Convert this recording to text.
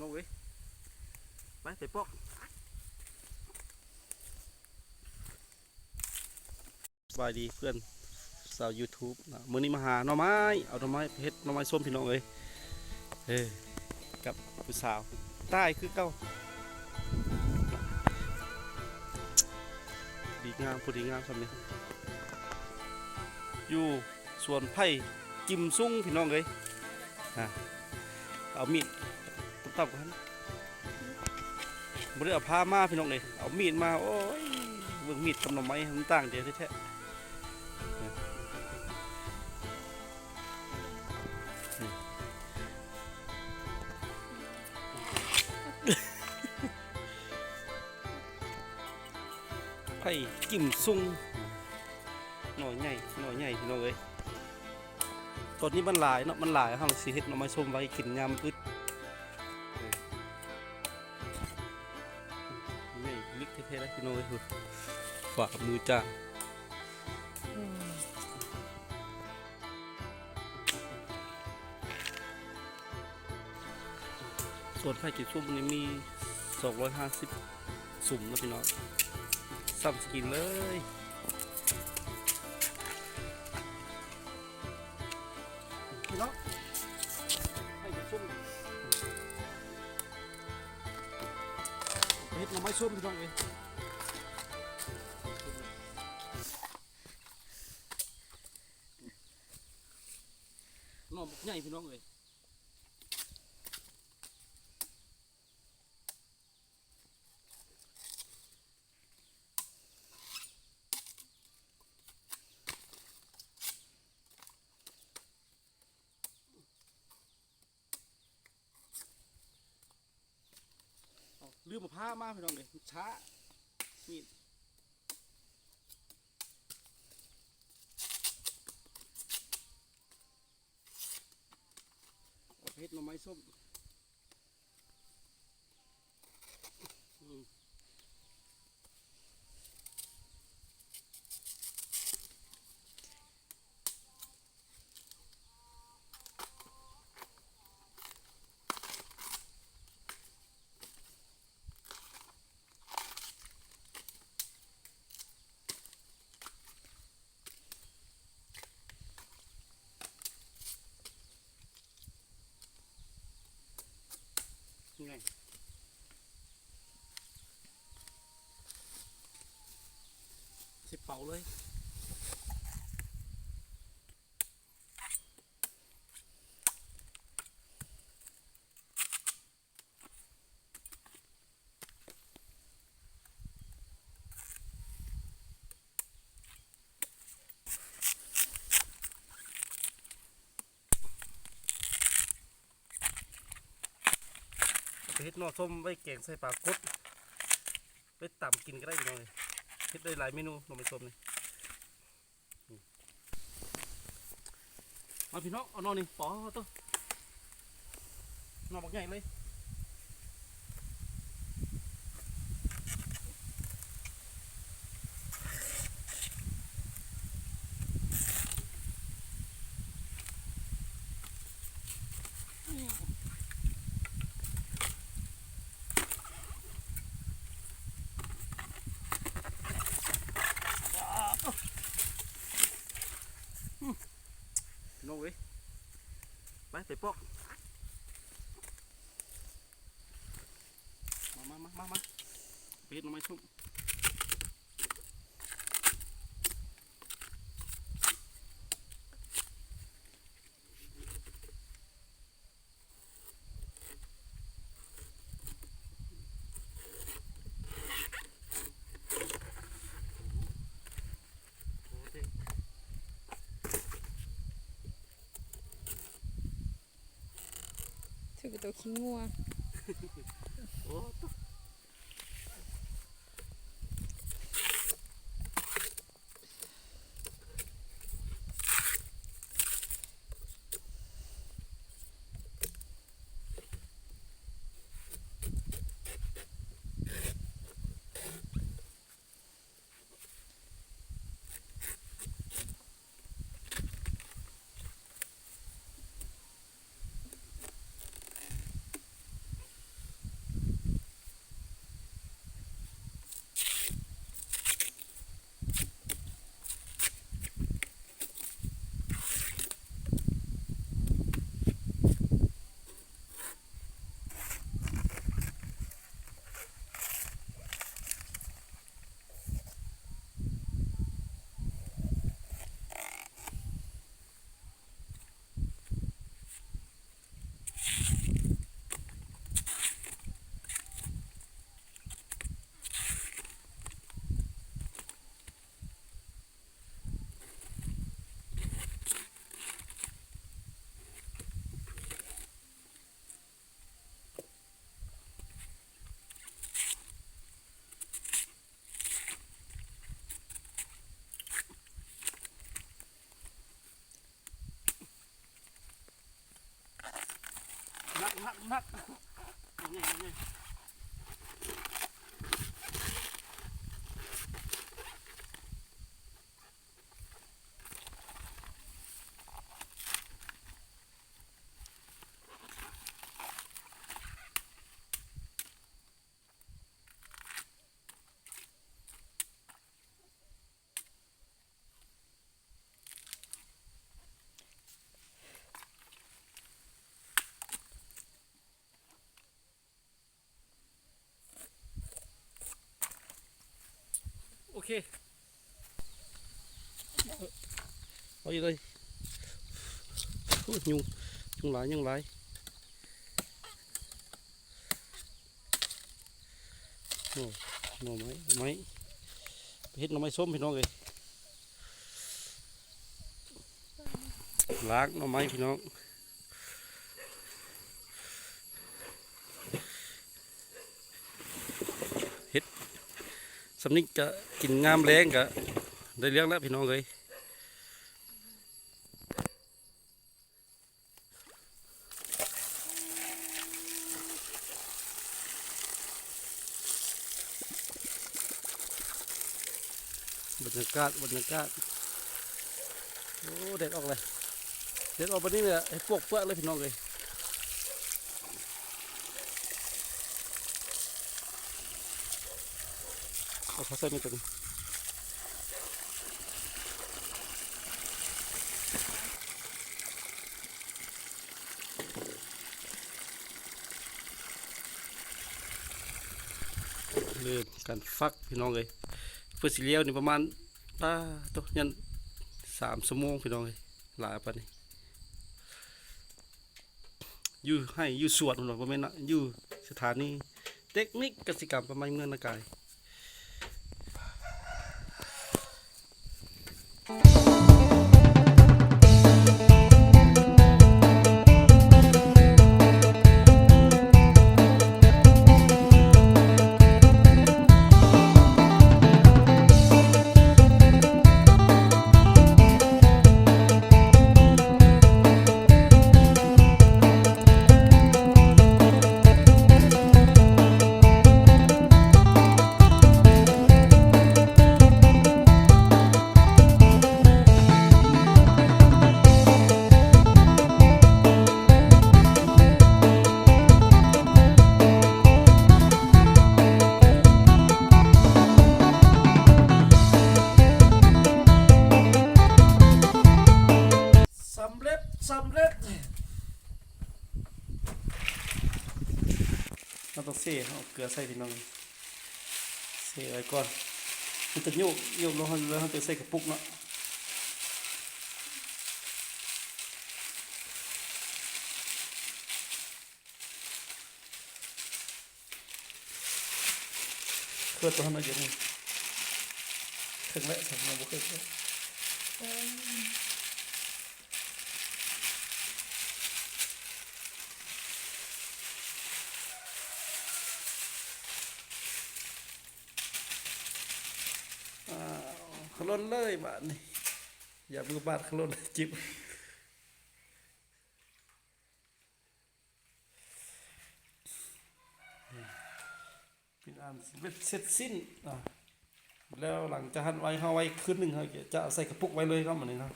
น้องเว้ยไปปอกสบายดีเพื่อนสาว YouTube นะมื้อนี้มาหาหน่อไม้เอาหน่อไม้เฮ็ดหน่อไม้ส้มพี่น้องเอ้ยกับผู้สาวใต้คือเก่าดีงามพอดีงามสำนี้อยู่สวนไผ่กิมซุ่งพี่น้องเอ้ยเอามีดตับๆกันบ่ได้เอาผ้ามาพี่น้องเอ้ยเอามีดมาโอ้ยเบิ่งมีดกับหน่อไม้มันต่างเดียวแท้ๆไผ่กิมซุ่งหน่อยใหญ่พี่น้องเอ้ยตอนนี้มันหลายเนาะมันหลายเฮาสิเฮ็ดหน่อไม้ส้มไว้กินยามอึดนี่ลิกเท่ๆแล้วพี่น้องเอ้ยฝากมือจ้าส่วนไผ่กิมซุ่มนี่มี250สุ่มนะพี่น้องซ้ำสกินเลยพี่น้องให้ส้มเฮ็ดหน่อไม้ส้มพี่น้องเอ้ยหน่อบักใหญ่พี่น้องเอ้ยลืมมาผ้ามาพี่น้องเลยช้ามีดเฮ็ดหน่อไม้ส้มไงสิเป่าเลยเฮ็ดหน่อส้มไว้แกงใส่ปลากดไปตำกินก็ได้พี่น้องเลยเฮ็ดได้หลายเมนูหน่อไม้ส้มนี่มาพี่น้องเอาหน่อนี่ปอตัวหน่อบักใหญ่เลยพี่น้องเว้ยไปปอกมาไปเฮ็ดหน่อไม้ส้มถือตัวขี้งัวโอ้ นักนี่โอเคเอาอีกเลยโอ้ยยุงหลายโอ้หน่อไม้เฮ็ดหน่อไม้ส้มพี่น้องเลยล้างหน่อไม้พี่น้องเฮ็ดสำนึกจะกินงามแรงกะได้เลี้ยงแล้วพี่น้องเลยบรรยากาศโอ้เด็ดออกเลยเด็ดออกไปนี่เลยไอ้พวกเปลือกเลยพี่น้องเลยเอาเขาใส่ไม่ถึงเริ่มการฟักพี่น้องเลยเพื่อสิเลี้ยวนี่ประมาณตัวยัน3 ชั่วโมงพี่น้องเลยหลายปานนี้อยู่สวนหรอกบ่แม่นนะอยู่สถานีเทคนิคกสิกรรมประมาณเมืองนากายสำเร็จเราต้องเซ่เอาเกลือใส่พี่น้องเซ่ไว้ก่อนมันจะโยกลงแล้วเราจะใส่กระปุกเนาะเคลื่อนตัวให้มันเยอะนี่เครื่องและสั่งมาบุกเครื่องขลุ่นเลยบ้านนี่อย่ามือบาดขลุ่นจิบเป็นอันเสร็จสิ้นแล้วหลังจากหั่นไว้เข้าไว้คืนหนึ่งเขาจะใส่กระปุกไว้เลยครับเหมือนนี้นะ